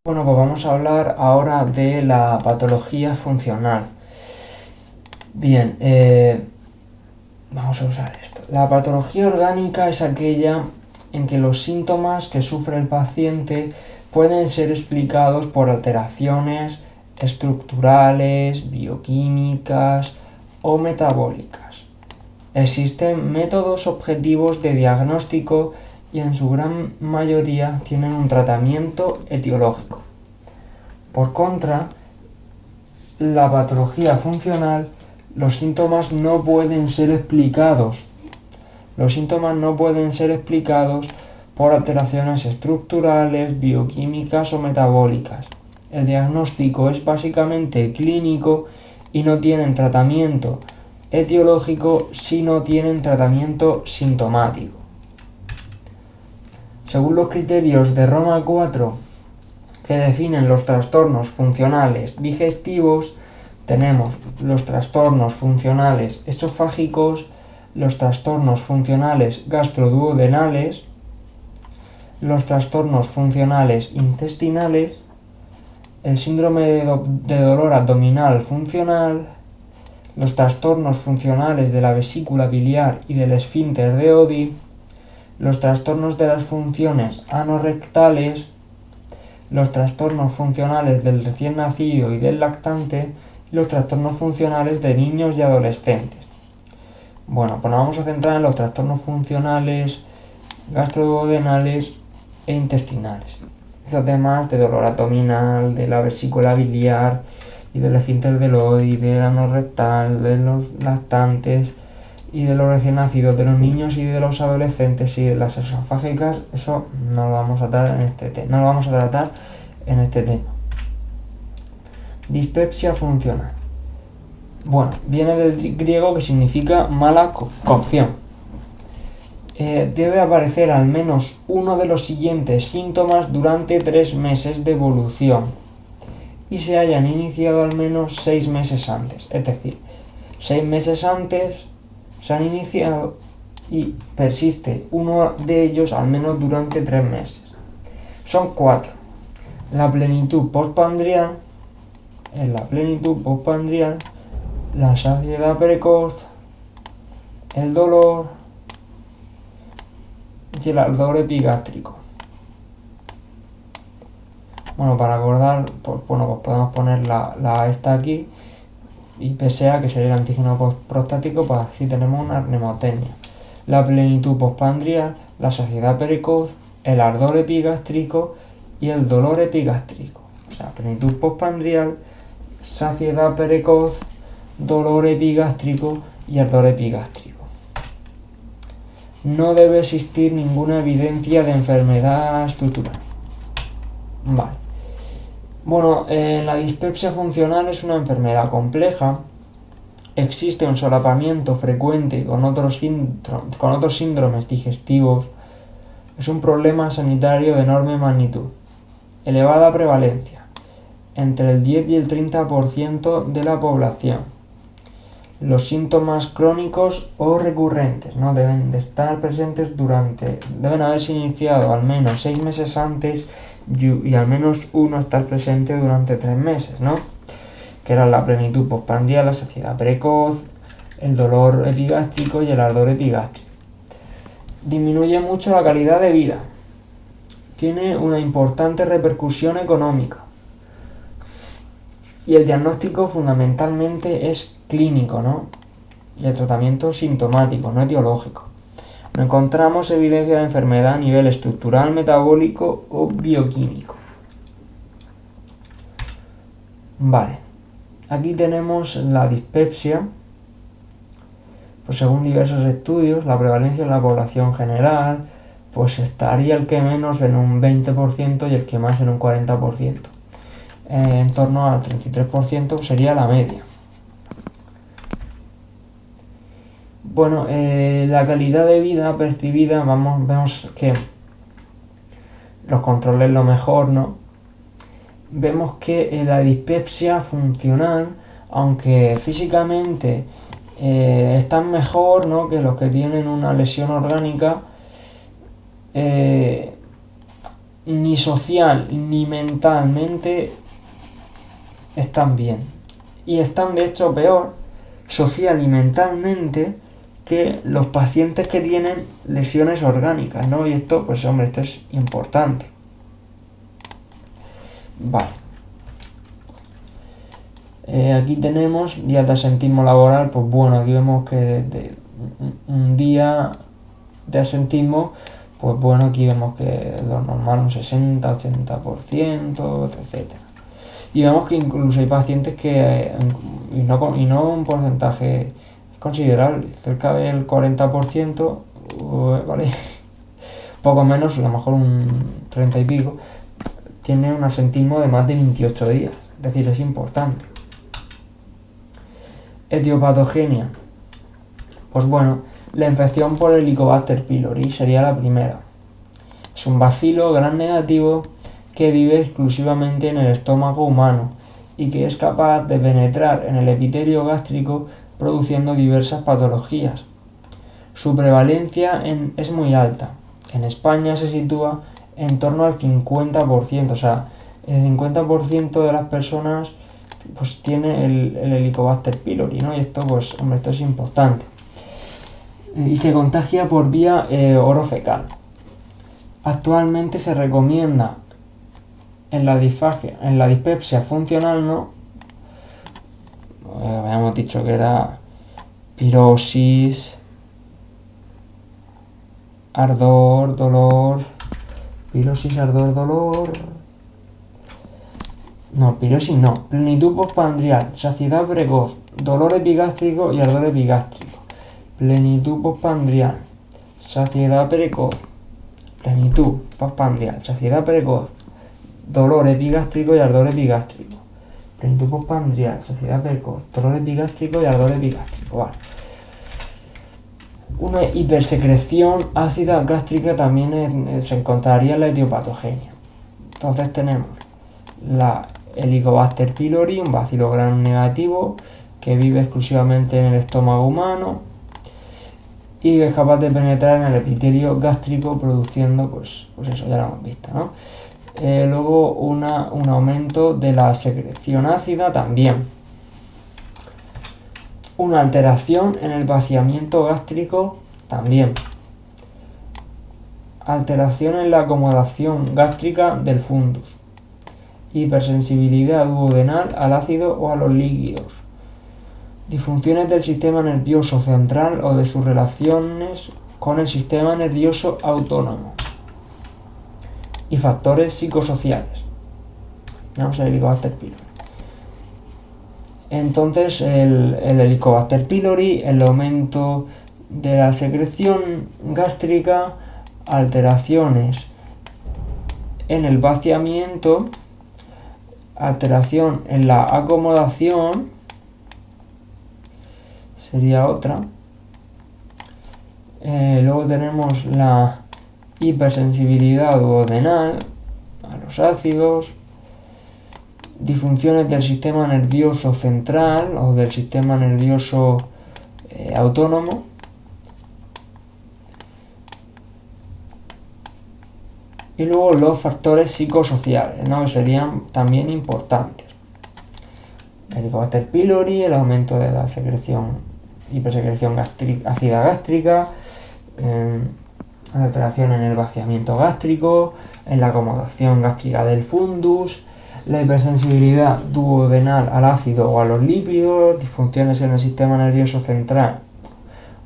Bueno, pues vamos a hablar ahora de la patología funcional. Bien, vamos a usar esto. La patología orgánica es aquella en que los síntomas que sufre el paciente pueden ser explicados por alteraciones estructurales, bioquímicas o metabólicas. Existen métodos objetivos de diagnóstico y en su gran mayoría tienen un tratamiento etiológico. Por contra, la patología funcional, los síntomas no pueden ser explicados. Los síntomas no pueden ser explicados por alteraciones estructurales, bioquímicas o metabólicas. El diagnóstico es básicamente clínico y no tienen tratamiento etiológico si no tienen tratamiento sintomático. Según los criterios de Roma IV, que definen los trastornos funcionales digestivos, tenemos los trastornos funcionales esofágicos, los trastornos funcionales gastroduodenales, los trastornos funcionales intestinales, el síndrome de dolor abdominal funcional, los trastornos funcionales de la vesícula biliar y del esfínter de Oddi, los trastornos de las funciones anorrectales, los trastornos funcionales del recién nacido y del lactante y los trastornos funcionales de niños y adolescentes. Bueno, pues nos vamos a centrar en los trastornos funcionales gastroduodenales e intestinales. Los demás de dolor abdominal, de la vesícula biliar y del esfínter del Oddi, del ano rectal, de los lactantes y de los recién nacidos, de los niños y de los adolescentes y de las esofágicas, eso no lo vamos a tratar en este tema. Dispepsia funcional. Bueno, viene del griego que significa mala cocción. Debe aparecer al menos uno de los siguientes síntomas durante 3 meses de evolución y se hayan iniciado al menos 6 meses antes. Es decir, 6 meses antes se han iniciado y persiste uno de ellos al menos durante 3 meses. Son 4. La plenitud postprandial, la saciedad precoz, el dolor y el ardor epigástrico. Bueno, para acordar, pues podemos poner la esta aquí y PSA, que sería el antígeno prostático, pues así tenemos una mnemotecnia. La plenitud postprandial, la saciedad precoz, el ardor epigástrico y el dolor epigástrico. O sea, plenitud postprandial, saciedad precoz, dolor epigástrico y ardor epigástrico. No debe existir ninguna evidencia de enfermedad estructural. Vale. Bueno, la dispepsia funcional es una enfermedad compleja. Existe un solapamiento frecuente con otros síndromes digestivos. Es un problema sanitario de enorme magnitud. Elevada prevalencia. Entre el 10 y el 30% de la población. Los síntomas crónicos o recurrentes, ¿no? Deben haberse iniciado al menos 6 meses antes y al menos uno estar presente durante 3 meses, ¿no? Que eran la plenitud postprandial, la saciedad precoz, el dolor epigástrico y el ardor epigástrico. Disminuye mucho la calidad de vida. Tiene una importante repercusión económica. Y el diagnóstico fundamentalmente es clínico, ¿no? Y el tratamiento sintomático, no etiológico. No encontramos evidencia de enfermedad a nivel estructural, metabólico o bioquímico. Vale, aquí tenemos la dispepsia. Pues según diversos estudios, la prevalencia en la población general, pues estaría el que menos en un 20% y el que más en un 40%. En torno al 33% sería la media. Bueno, la calidad de vida percibida, vemos que los controles lo mejor, ¿no? Vemos que la dispepsia funcional, aunque físicamente están mejor, ¿no?, que los que tienen una lesión orgánica, ni social ni mentalmente están bien. Y están de hecho peor social y mentalmente que los pacientes que tienen lesiones orgánicas, ¿no? Y esto, pues hombre, esto es importante. Vale. Aquí tenemos días de asentismo laboral, pues bueno, aquí vemos que de un día de asentismo, pues bueno, aquí vemos que lo normal un 60, 80%, etcétera. Y vemos que incluso hay pacientes que, y no un porcentaje considerable, cerca del 40%, ¿vale? Poco menos, a lo mejor un 30 y pico, tiene un asentismo de más de 28 días, es decir, es importante. Etiopatogenia. Pues bueno, la infección por Helicobacter pylori sería la primera. Es un bacilo gram negativo que vive exclusivamente en el estómago humano y que es capaz de penetrar en el epitelio gástrico produciendo diversas patologías. Su prevalencia es muy alta. En España se sitúa en torno al 50%, o sea, el 50% de las personas pues tiene el Helicobacter pylori, ¿no? Y esto, pues, hombre, esto es importante. Y se contagia por vía orofecal. Actualmente se recomienda en la dispepsia funcional, ¿no? Habíamos dicho que era pirosis, ardor, dolor, pirosis, ardor, dolor. No, pirosis no. Plenitud postprandial, saciedad precoz, dolor epigástrico y ardor epigástrico. Plenitud postprandial, saciedad precoz, plenitud postprandial, saciedad precoz, dolor epigástrico y ardor epigástrico. Plenitud postprandial, saciedad precoz, dolor epigástrico y ardor epigástrico. Vale. Una hipersecreción ácida gástrica también se encontraría en la etiopatogenia. Entonces tenemos la Helicobacter pylori, un bacilo gram negativo que vive exclusivamente en el estómago humano y que es capaz de penetrar en el epitelio gástrico produciendo, pues eso ya lo hemos visto, ¿no? Luego un aumento de la secreción ácida también. Una alteración en el vaciamiento gástrico también. Alteración en la acomodación gástrica del fundus. Hipersensibilidad duodenal al ácido o a los líquidos. Disfunciones del sistema nervioso central o de sus relaciones con el sistema nervioso autónomo. Y factores psicosociales. Vamos a Helicobacter pylori. Entonces el Helicobacter pylori, el aumento de la secreción gástrica, alteraciones en el vaciamiento, alteración en la acomodación, sería otra. Luego tenemos la hipersensibilidad duodenal a los ácidos, disfunciones del sistema nervioso central o del sistema nervioso autónomo, y luego los factores psicosociales, ¿no? Que serían también importantes. El Helicobacter pylori, el aumento de la hipersecreción ácida gástrica, alteración en el vaciamiento gástrico, en la acomodación gástrica del fundus, la hipersensibilidad duodenal al ácido o a los lípidos, disfunciones en el sistema nervioso central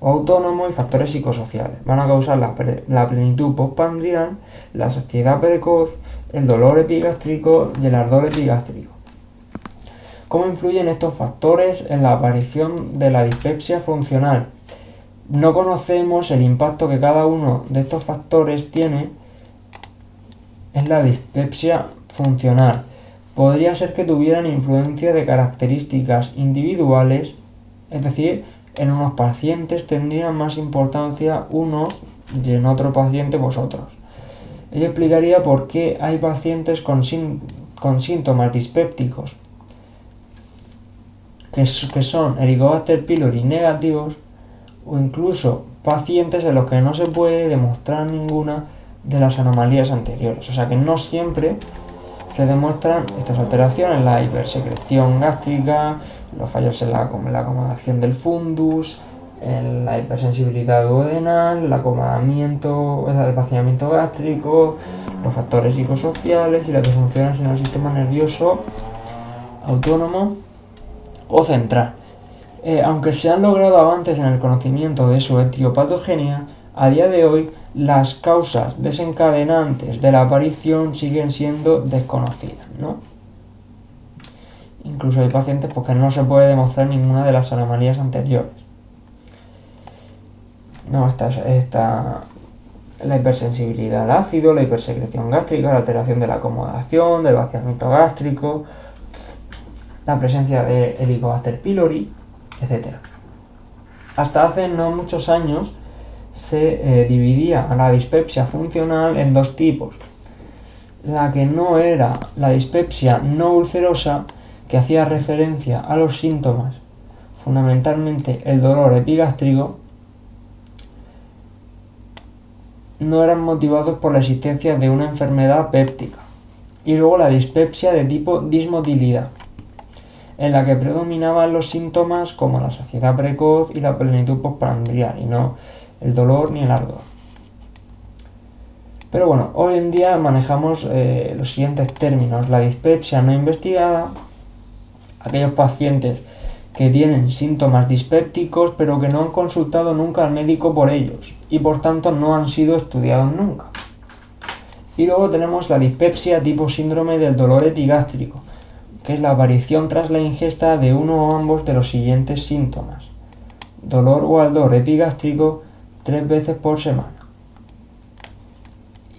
o autónomo y factores psicosociales. Van a causar la plenitud postprandial, la saciedad precoz, el dolor epigástrico y el ardor epigástrico. ¿Cómo influyen estos factores en la aparición de la dispepsia funcional? No conocemos el impacto que cada uno de estos factores tiene en la dispepsia funcional. Podría ser que tuvieran influencia de características individuales, es decir, en unos pacientes tendrían más importancia unos y en otro paciente otros. Ello explicaría por qué hay pacientes con síntomas dispépticos que son Helicobacter pylori negativos, o incluso pacientes en los que no se puede demostrar ninguna de las anomalías anteriores. O sea que no siempre se demuestran estas alteraciones, la hipersecreción gástrica, los fallos en la acomodación del fundus, en la hipersensibilidad duodenal, el acomodamiento, el vaciamiento gástrico, los factores psicosociales y las disfunciones en el sistema nervioso autónomo o central. Aunque se han logrado avances en el conocimiento de su etiopatogenia, a día de hoy las causas desencadenantes de la aparición siguen siendo desconocidas, ¿no? Incluso hay pacientes porque no se puede demostrar ninguna de las anomalías anteriores. No, está la hipersensibilidad al ácido, la hipersecreción gástrica, la alteración de la acomodación, del vaciamiento gástrico, la presencia de Helicobacter pylori, etc. Hasta hace no muchos años se dividía a la dispepsia funcional en dos tipos. La que no era la dispepsia no ulcerosa, que hacía referencia a los síntomas, fundamentalmente el dolor epigástrico, no eran motivados por la existencia de una enfermedad péptica. Y luego la dispepsia de tipo dismotilidad, en la que predominaban los síntomas como la saciedad precoz y la plenitud postprandial, y no el dolor ni el ardor. Pero bueno, hoy en día manejamos los siguientes términos: la dispepsia no investigada, aquellos pacientes que tienen síntomas dispépticos pero que no han consultado nunca al médico por ellos y por tanto no han sido estudiados nunca. Y luego tenemos la dispepsia tipo síndrome del dolor epigástrico, que es la aparición tras la ingesta de uno o ambos de los siguientes síntomas: dolor o ardor epigástrico 3 veces por semana.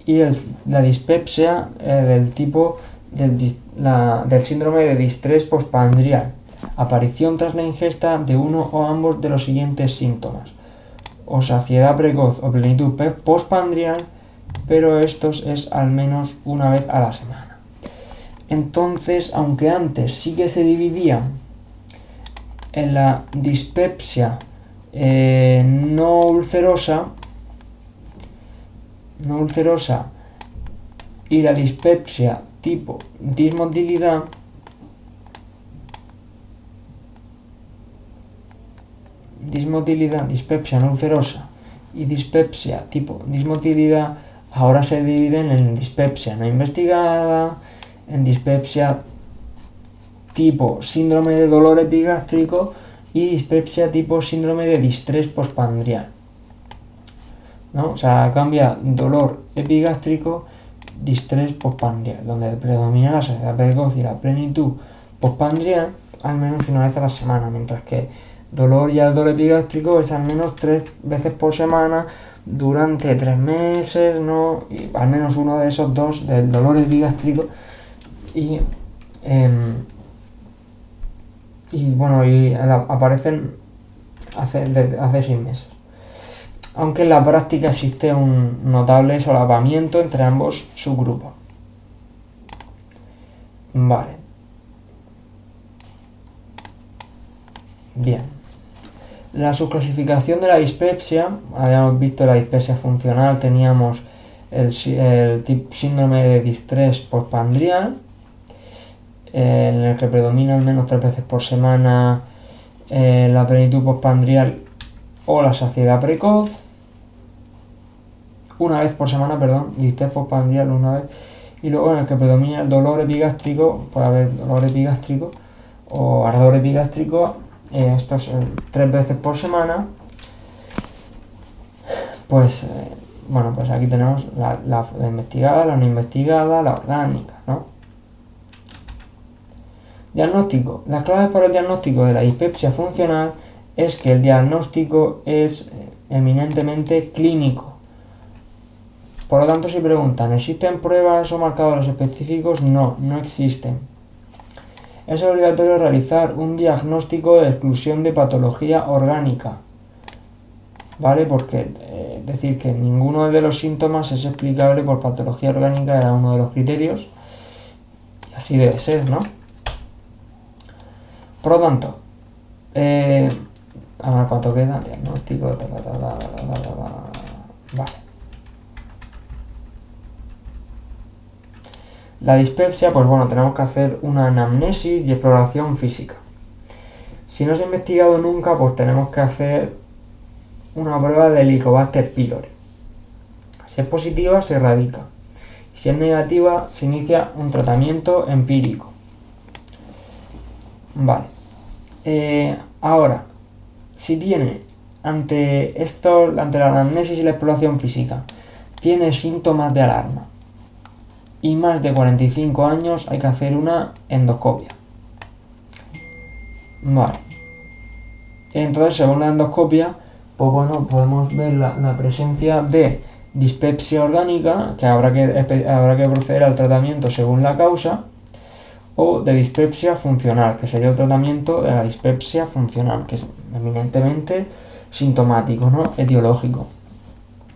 Y la dispepsia del tipo del síndrome de distrés postprandial, aparición tras la ingesta de uno o ambos de los siguientes síntomas: o saciedad precoz o plenitud postprandial, pero estos es al menos una vez a la semana. Entonces, aunque antes sí que se dividía en la dispepsia no ulcerosa y la dispepsia tipo dismotilidad, dispepsia no ulcerosa y dispepsia tipo dismotilidad, ahora se dividen en dispepsia no investigada, en dispepsia tipo síndrome de dolor epigástrico y dispepsia tipo síndrome de distrés postprandial, ¿no? O sea, cambia dolor epigástrico, distrés postprandial, donde predomina la saciedad precoz y la plenitud postprandial al menos una vez a la semana, mientras que dolor y ardor epigástrico es al menos 3 veces por semana durante 3 meses, ¿no? Y al menos uno de esos dos del dolor epigástrico y bueno, aparecen hace 6 meses. Aunque en la práctica existe un notable solapamiento entre ambos subgrupos. Vale. Bien. La subclasificación de la dispepsia: habíamos visto la dispepsia funcional, teníamos el síndrome de distrés postprandial, en el que predomina al menos 3 veces por semana la plenitud postprandial o la saciedad precoz, una vez por semana, distrés postprandial una vez, y luego en el que predomina el dolor epigástrico, puede haber dolor epigástrico o ardor epigástrico, estos 3 veces por semana. Pues aquí tenemos la investigada, la no investigada, la orgánica, ¿no? Diagnóstico. Las claves para el diagnóstico de la dispepsia funcional es que el diagnóstico es eminentemente clínico. Por lo tanto, si preguntan, ¿existen pruebas o marcadores específicos? No existen. Es obligatorio realizar un diagnóstico de exclusión de patología orgánica, ¿vale? Porque decir que ninguno de los síntomas es explicable por patología orgánica era uno de los criterios, y así debe ser, ¿no? Por lo tanto, a ver cuánto queda, diagnóstico, vale. La dispepsia, pues bueno, tenemos que hacer una anamnesis y exploración física. Si no se ha investigado nunca, pues tenemos que hacer una prueba de Helicobacter pylori. Si es positiva, se erradica. Si es negativa, se inicia un tratamiento empírico. Vale. Ahora, si tiene ante la anamnesis y la exploración física, tiene síntomas de alarma y más de 45 años, hay que hacer una endoscopia. Vale. Entonces, según la endoscopia, pues bueno, podemos ver la presencia de dispepsia orgánica, que habrá que proceder al tratamiento según la causa, o de dispepsia funcional, que sería el tratamiento de la dispepsia funcional, que es eminentemente sintomático, ¿no? Etiológico.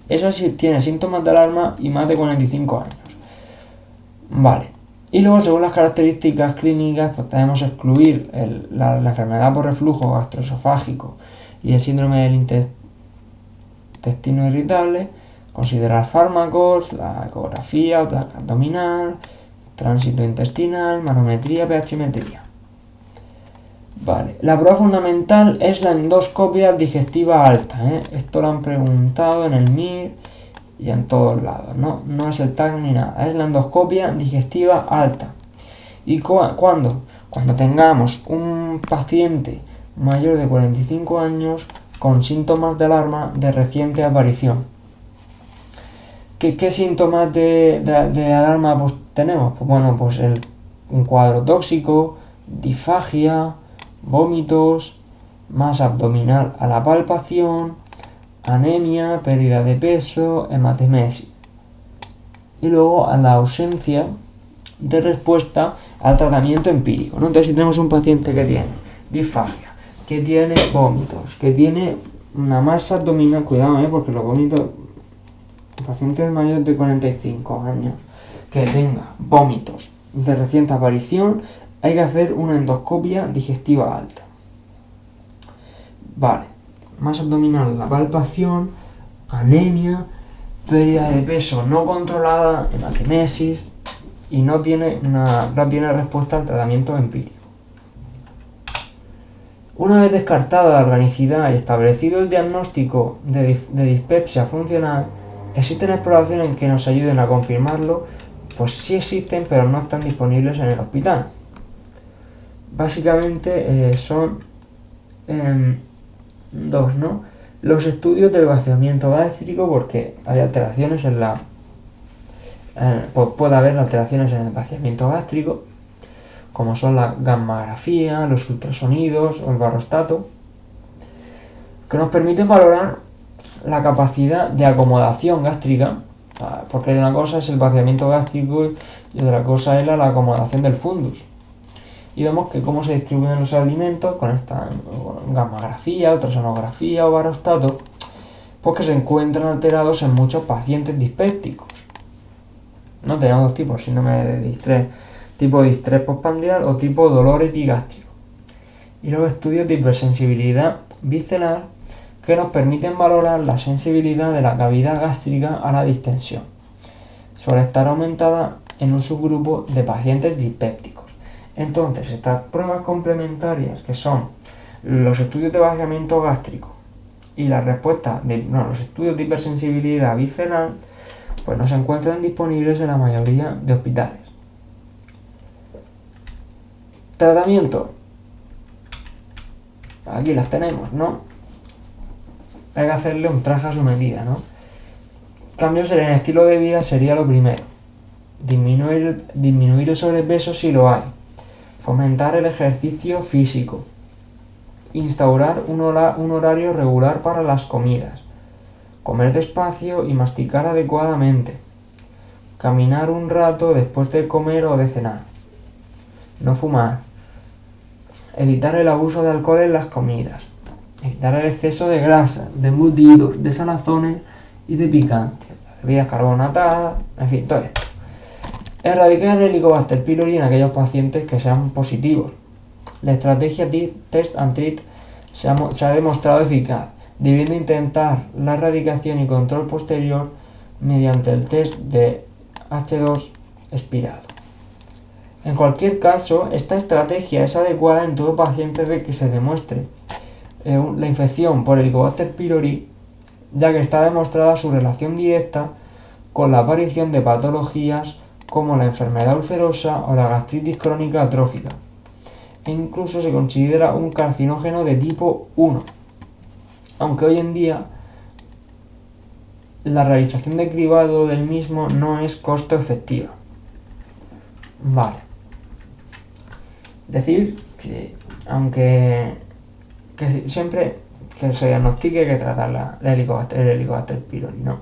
Eso sí tiene síntomas de alarma y más de 45 años. Vale. Y luego, según las características clínicas, pues tenemos que excluir la enfermedad por reflujo gastroesofágico y el síndrome del intestino irritable, considerar fármacos, la ecografía, autotaque abdominal, tránsito intestinal, manometría, pHmetría. Vale, la prueba fundamental es la endoscopia digestiva alta, ¿eh? Esto lo han preguntado en el MIR y en todos lados, no es el TAC ni nada, es la endoscopia digestiva alta. ¿Y cuándo? Cuando tengamos un paciente mayor de 45 años con síntomas de alarma de reciente aparición. ¿Qué síntomas de alarma pues tenemos? Pues bueno, pues un cuadro tóxico, disfagia, vómitos, masa abdominal a la palpación, anemia, pérdida de peso, hematemesis. Y luego a la ausencia de respuesta al tratamiento empírico, ¿no? Entonces, si tenemos un paciente que tiene disfagia, que tiene vómitos, que tiene una masa abdominal, cuidado, porque los vómitos, pacientes mayores de 45 años que tenga vómitos de reciente aparición, hay que hacer una endoscopia digestiva alta. Vale, masa abdominal en la palpación, anemia, pérdida de peso no controlada, hematemesis y no tiene respuesta al tratamiento empírico. Una vez descartada la organicidad y establecido el diagnóstico de dispepsia funcional, ¿existen exploraciones que nos ayuden a confirmarlo? Pues sí existen, pero no están disponibles en el hospital. Básicamente son dos, ¿no? Los estudios del vaciamiento gástrico, porque hay alteraciones puede haber alteraciones en el vaciamiento gástrico, como son la gammagrafía, los ultrasonidos o el barostato, que nos permiten valorar la capacidad de acomodación gástrica, porque una cosa es el vaciamiento gástrico y otra cosa es la acomodación del fundus. Y vemos que cómo se distribuyen los alimentos con esta gammagrafía, ultrasonografía o barostato, pues que se encuentran alterados en muchos pacientes dispépticos. No tenemos dos tipos, síndrome de distrés, tipo distrés postprandial o tipo dolor epigástrico. Y luego estudios de hipersensibilidad visceral que nos permiten valorar la sensibilidad de la cavidad gástrica a la distensión. Suele estar aumentada en un subgrupo de pacientes dispépticos. Entonces, estas pruebas complementarias, que son los estudios de vaciamiento gástrico y las respuestas los estudios de hipersensibilidad visceral, pues no se encuentran disponibles en la mayoría de hospitales. Tratamiento. Aquí las tenemos, ¿no? Hay que hacerle un traje a su medida, ¿no? Cambios en el estilo de vida sería lo primero. Disminuir el sobrepeso si lo hay. Fomentar el ejercicio físico. Instaurar un horario regular para las comidas. Comer despacio y masticar adecuadamente. Caminar un rato después de comer o de cenar. No fumar. Evitar el abuso de alcohol en las comidas. Evitar el exceso de grasa, de embutidos, de salazones y de picantes. Bebidas carbonatadas, en fin, todo esto. Erradicar el Helicobacter pylori en aquellos pacientes que sean positivos. La estrategia Test and Treat se ha demostrado eficaz, debiendo intentar la erradicación y control posterior mediante el test de H2 expirado. En cualquier caso, esta estrategia es adecuada en todo paciente de que se demuestre la infección por Helicobacter pylori, ya que está demostrada su relación directa con la aparición de patologías como la enfermedad ulcerosa o la gastritis crónica atrófica. E incluso se considera un carcinógeno de tipo 1, aunque hoy en día la realización de cribado del mismo no es costo efectiva. Vale. Decir que aunque siempre que se diagnostique hay que tratar el Helicobacter pylori, ¿no?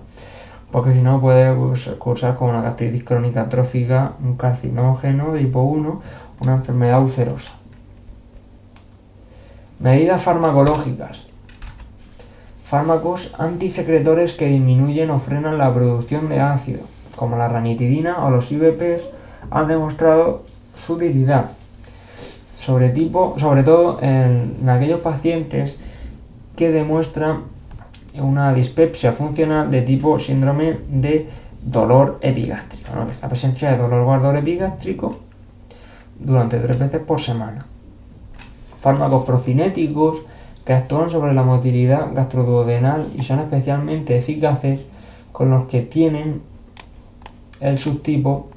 Porque si no puede cursar como una gastritis crónica atrófica, un carcinógeno de tipo 1, una enfermedad ulcerosa. Medidas farmacológicas. Fármacos antisecretores que disminuyen o frenan la producción de ácido, como la ranitidina o los IVPs, han demostrado su utilidad, sobre todo en aquellos pacientes que demuestran una dispepsia funcional de tipo síndrome de dolor epigástrico, ¿no? La presencia de dolor epigástrico durante 3 veces por semana. Fármacos procinéticos que actúan sobre la motilidad gastroduodenal y son especialmente eficaces con los que tienen el subtipo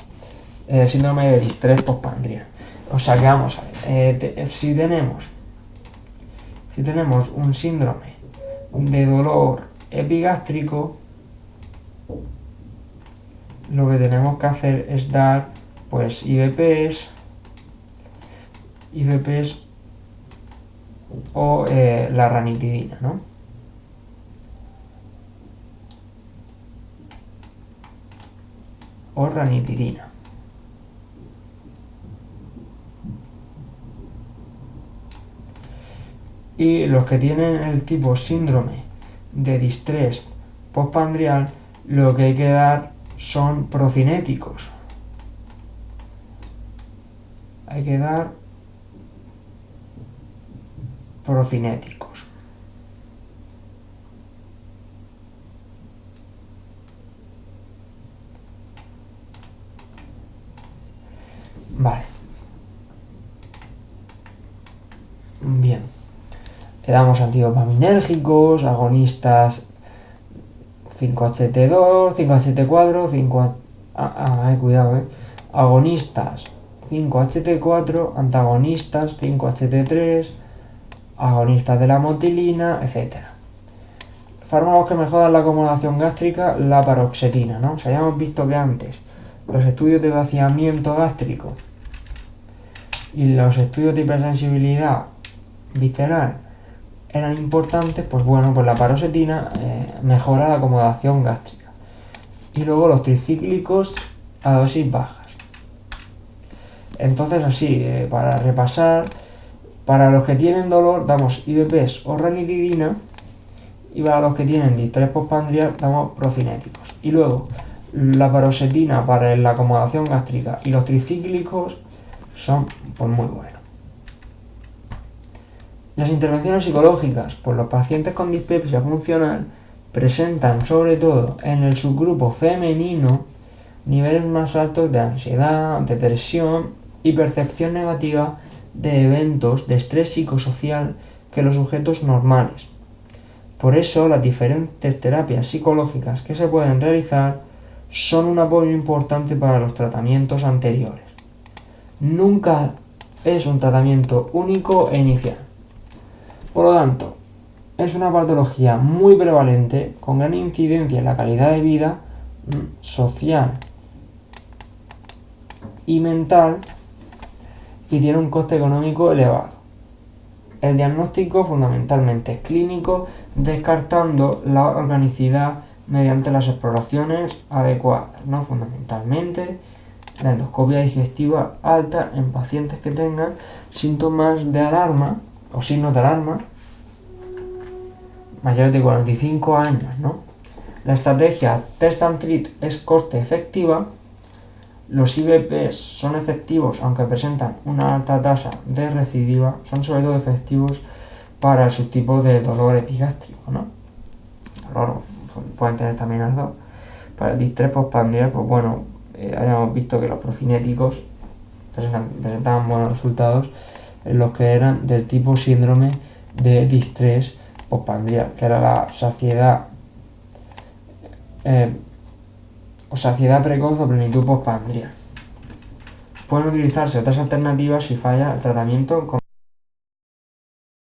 síndrome de distrés postprandial. O sea que vamos a ver, si tenemos un síndrome de dolor epigástrico, lo que tenemos que hacer es dar pues IVPs o la ranitidina, ¿no? O ranitidina. Y los que tienen el tipo síndrome de distrés postprandial, lo que hay que dar son procinéticos. Hay que dar procinéticos. Vale. Bien. Le damos antidopaminérgicos, agonistas 5-HT2, 5-HT4, cuidado, agonistas 5-HT4, antagonistas 5-HT3, agonistas de la motilina, etc. Fármacos que mejoran la acomodación gástrica, la paroxetina, ¿no? O sea, ya hemos visto que antes los estudios de vaciamiento gástrico y los estudios de hipersensibilidad visceral eran importantes, pues bueno, pues la paroxetina mejora la acomodación gástrica. Y luego los tricíclicos a dosis bajas. Entonces así, para repasar, para los que tienen dolor damos IVPs o ranitidina, y para los que tienen distrés postprandial damos procinéticos. Y luego la paroxetina para la acomodación gástrica y los tricíclicos son pues muy buenos. Las intervenciones psicológicas, pues los pacientes con dispepsia funcional presentan sobre todo en el subgrupo femenino niveles más altos de ansiedad, depresión y percepción negativa de eventos de estrés psicosocial que los sujetos normales. Por eso las diferentes terapias psicológicas que se pueden realizar son un apoyo importante para los tratamientos anteriores. Nunca es un tratamiento único e inicial. Por lo tanto, es una patología muy prevalente con gran incidencia en la calidad de vida social y mental y tiene un coste económico elevado. El diagnóstico fundamentalmente es clínico, descartando la organicidad mediante las exploraciones adecuadas, ¿no? Fundamentalmente la endoscopia digestiva alta en pacientes que tengan síntomas de alarma o signos de alarma mayores de 45 años, ¿no? La estrategia Test and Treat es coste efectiva. Los IVPs son efectivos, aunque presentan una alta tasa de recidiva, son sobre todo efectivos para el subtipo de dolor epigástrico, ¿no? Dolor, pueden tener también las dos. Para el distrés postprandial, pues bueno, hayamos visto que los procinéticos presentaban buenos resultados en los que eran del tipo síndrome de distrés postprandial, que era la saciedad precoz o plenitud postprandial. Pueden utilizarse otras alternativas si falla el tratamiento con